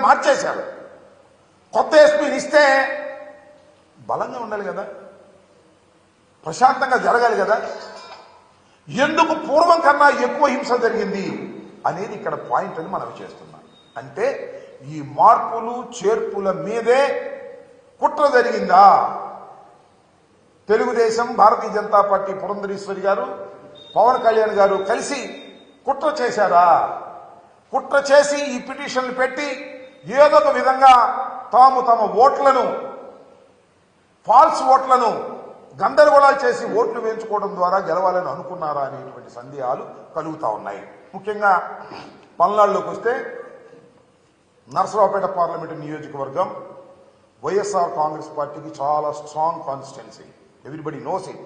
మార్చేశారు. కొత్త ఎస్పీని ఇస్తే బలంగా ఉండాలి కదా, ప్రశాంతంగా జరగాలి కదా. ఎందుకు పూర్వం కన్నా ఎక్కువ హింస జరిగింది అనేది ఇక్కడ పాయింట్ అని మనం చేస్తున్నాం. అంటే ఈ మార్పులు చేర్పుల మీదే కుట్ర జరిగిందా? తెలుగుదేశం, భారతీయ జనతా పార్టీ పురంధరేశ్వరి గారు, పవన్ కళ్యాణ్ గారు కలిసి కుట్ర చేశారా? కుట్ర చేసి ఈ పిటిషన్లు పెట్టి ఏదో ఒక విధంగా తాము తమ ఓట్లను, ఫాల్స్ ఓట్లను గందరగోళాలు చేసి ఓట్లు వేయించుకోవడం ద్వారా గెలవాలని అనుకున్నారా అనేటువంటి సందేహాలు కలుగుతా ఉన్నాయి. ముఖ్యంగా పల్నాడులోకి వస్తే నర్సరావుపేట పార్లమెంటు నియోజకవర్గం వైఎస్ఆర్ కాంగ్రెస్ పార్టీకి చాలా strong constituency. Everybody knows it.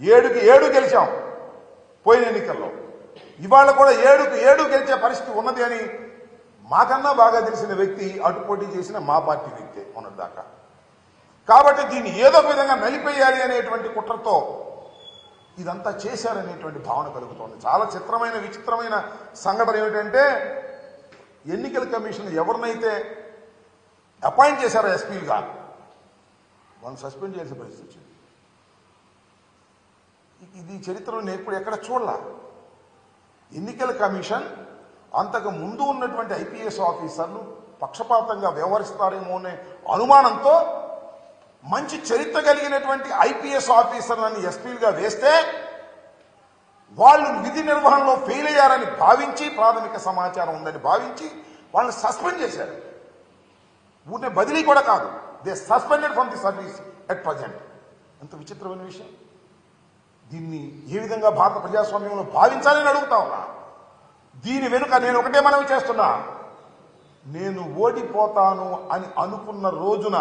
7కి 7 గెలిచాం పోయిన ఎన్నికల్లో. ఇవాళ కూడా 7కి 7 గెలిచే పరిస్థితి ఉన్నది అని మాకన్నా బాగా తెలిసిన వ్యక్తి అటు పోటీ చేసిన మా పార్టీ వ్యక్తే ఉన్నదాకా. కాబట్టి దీన్ని ఏదో విధంగా నలిపేయాలి అనేటువంటి కుట్రతో ఇదంతా చేశారనేటువంటి భావన కలుగుతోంది. చాలా చిత్రమైన విచిత్రమైన సంఘటన ఏమిటంటే, ఎన్నికల కమిషన్ ఎవరినైతే అపాయింట్ చేశారో ఎస్పీలుగా వాళ్ళని సస్పెండ్ చేసే పరిస్థితి వచ్చింది. ఇది చరిత్రలో నేను ఎప్పుడు ఎక్కడ చూడలా. ఎన్నికల కమిషన్ అంతకు ముందు ఉన్నటువంటి ఐపీఎస్ ఆఫీసర్లు పక్షపాతంగా వ్యవహరిస్తారేమో అనే అనుమానంతో మంచి చరిత్ర కలిగినటువంటి ఐపీఎస్ ఆఫీసర్లను ఎస్పీలుగా వేస్తే వాళ్ళు విధి నిర్వహణలో ఫెయిల్ అయ్యారని భావించి, ప్రాథమిక సమాచారం ఉందని భావించి వాళ్ళని సస్పెండ్ చేశారు. ఊరినే బదిలీ కూడా కాదు, they suspended from the service at present. ఎంత విచిత్రమైన విషయం. దీన్ని ఏ విధంగా భారత ప్రజాస్వామ్యంలో భావించాలని అడుగుతా ఉన్నా. దీని వెనుక నేను ఒకటే మనవి చేస్తున్నా, నేను ఓడిపోతాను అని అనుకున్న రోజున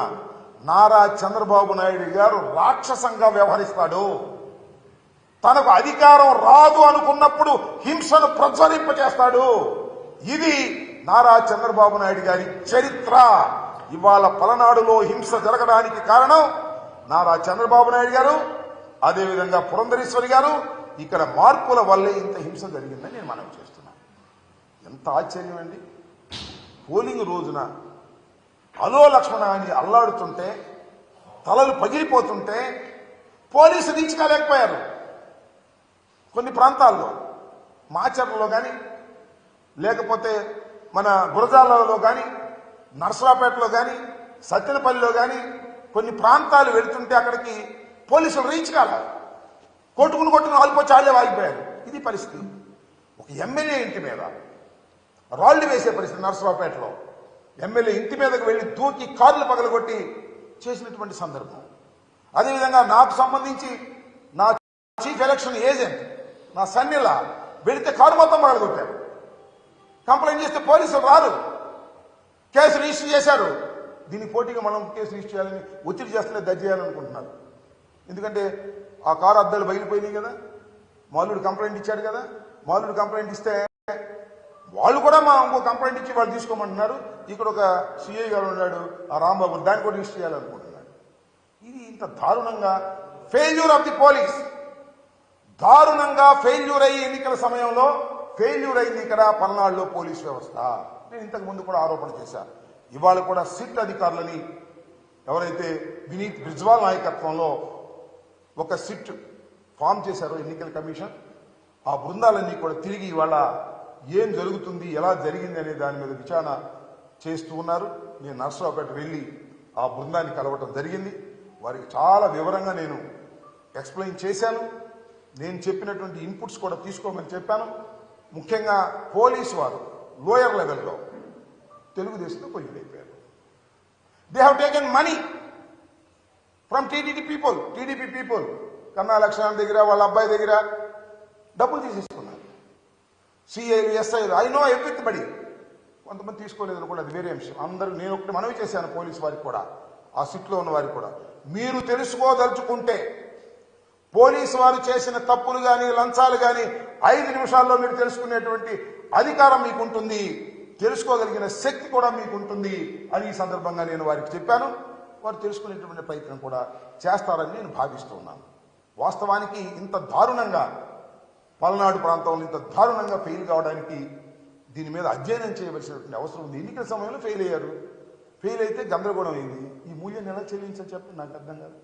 నారా చంద్రబాబు నాయుడు గారు రాక్షసంగా వ్యవహరిస్తాడు. తనకు అధికారం రాదు అనుకున్నప్పుడు హింసను ప్రజ్వరింపచేస్తాడు. ఇది నారా చంద్రబాబు నాయుడు గారి చరిత్ర. ఇవాళ పలనాడులో హింస జరగడానికి కారణం నారా చంద్రబాబు నాయుడు గారు, అదేవిధంగా పురంధరేశ్వరి గారు. ఇక్కడ మార్పుల వల్లే ఇంత హింస జరిగిందని నేను మనవి చేస్తున్నాను. ఎంత ఆశ్చర్యం అండి. పోలింగ్ రోజున అలో లక్ష్మణ అని అల్లాడుతుంటే, తలలు పగిలిపోతుంటే పోలీసులు దించుకోలేకపోయారు. కొన్ని ప్రాంతాల్లో మాచర్లలో కానీ, లేకపోతే మన గురజాలలో కానీ, నర్సరావుపేటలో కానీ, సత్తెనపల్లిలో కానీ కొన్ని ప్రాంతాలు వెళుతుంటే అక్కడికి పోలీసులు రీచ్ కాలేదు. కొట్టుకుని ఆల్పోయి చాలే వాగిపోయారు. ఇది పరిస్థితి. ఒక ఎమ్మెల్యే ఇంటి మీద రాళ్లు వేసే పరిస్థితి. నర్సరావుపేటలో ఎమ్మెల్యే ఇంటి మీదకు వెళ్లి దూకి కార్లు పగలగొట్టి చేసినటువంటి సందర్భం. అదేవిధంగా నాకు సంబంధించి నా చీఫ్ ఎలక్షన్ ఏజెంట్ నా సన్నిలా వెళితే కారు మొత్తం పగలగొట్టారు. కంప్లైంట్ చేస్తే పోలీసులు రారు, కేసు రిజిస్టర్ చేశారు. దీనికి పోటీగా మనం కేసు రిజిస్టర్ చేయాలని ఒత్తిడి చేస్తూనే దర్జీ చేయాలనుకుంటున్నారు. ఎందుకంటే ఆ కారు అద్దాలు బయలుపోయినాయి కదా, మాలుడు కంప్లైంట్ ఇచ్చాడు కదా. మాలుడు కంప్లైంట్ ఇస్తే వాళ్ళు కూడా మా ఇంకో కంప్లైంట్ ఇచ్చి వాళ్ళు తీసుకోమంటున్నారు. ఇక్కడ ఒక సిఐ గారు ఉన్నాడు, ఆ రాంబాబు, దాన్ని కూడా రిజిస్టర్ చేయాలనుకుంటున్నాడు. ఇది ఇంత దారుణంగా ఫెయిల్యూర్ ఆఫ్ ది పోలీస్, దారుణంగా ఫెయిల్యూర్ అయ్యి ఎన్నికల సమయంలో ఫెయిల్యూర్ అయింది ఇక్కడ పల్నాడులో పోలీస్ వ్యవస్థ. నేను ఇంతకు ముందు కూడా ఆరోపణ చేశాను. ఇవాళ కూడా సిట్ అధికారులని ఎవరైతే వినీత్ బ్రిజ్వాల్ నాయకత్వంలో ఒక సిట్ ఫామ్ చేశారో ఎన్నికల కమిషన్, ఆ బృందాలన్నీ కూడా తిరిగి ఇవాళ ఏం జరుగుతుంది, ఎలా జరిగింది అనే దాని మీద విచారణ చేస్తూ ఉన్నారు. నేను నర్సరావుపేట వెళ్ళి ఆ బృందాన్ని కలవటం జరిగింది. వారికి చాలా వివరంగా నేను ఎక్స్ప్లెయిన్ చేశాను. నేను చెప్పినటువంటి ఇన్పుట్స్ కూడా తీసుకోమని చెప్పాను. ముఖ్యంగా పోలీసు వారు లోయర్ లెవెల్లో తెలుగుదేశంలో కొయ్యలైపోయారు. They have taken money from TDP people. Kanna Lakshman దగ్గర, వాళ్ళ అబ్బాయి దగ్గర డబ్బులు తీసేసుకున్నారు. సిఐలు, ఎస్ఐలు, ఐ నో ఎవ్రీబడి. కొంతమంది తీసుకోలేదు కూడా, అది వేరే అంశం. అందరూ నేను ఒకటి మనవి చేశాను పోలీసు వారికి కూడా, ఆ సిట్లో ఉన్న వారికి కూడా, మీరు తెలుసుకోదలుచుకుంటే పోలీసు వారు చేసిన తప్పులు కానీ లంచాలు కానీ 5 నిమిషాల్లో మీరు తెలుసుకునేటువంటి అధికారం మీకుంటుంది, తెలుసుకోగలిగిన శక్తి కూడా మీకుంటుంది అని ఈ సందర్భంగా నేను వారికి చెప్పాను. వారు తెలుసుకునేటువంటి ప్రయత్నం కూడా చేస్తారని నేను భావిస్తూ ఉన్నాను. వాస్తవానికి ఇంత దారుణంగా పల్నాడు ప్రాంతంలో ఇంత దారుణంగా ఫెయిల్ కావడానికి దీని మీద అధ్యయనం చేయవలసినటువంటి అవసరం ఉంది. ఎన్నికల సమయంలో ఫెయిల్ అయ్యారు. ఫెయిల్ అయితే గందరగోళం అయింది. ఈ మూల్యాన్ని ఎలా చెల్లించని చెప్పి నాకు అర్థం కాదు.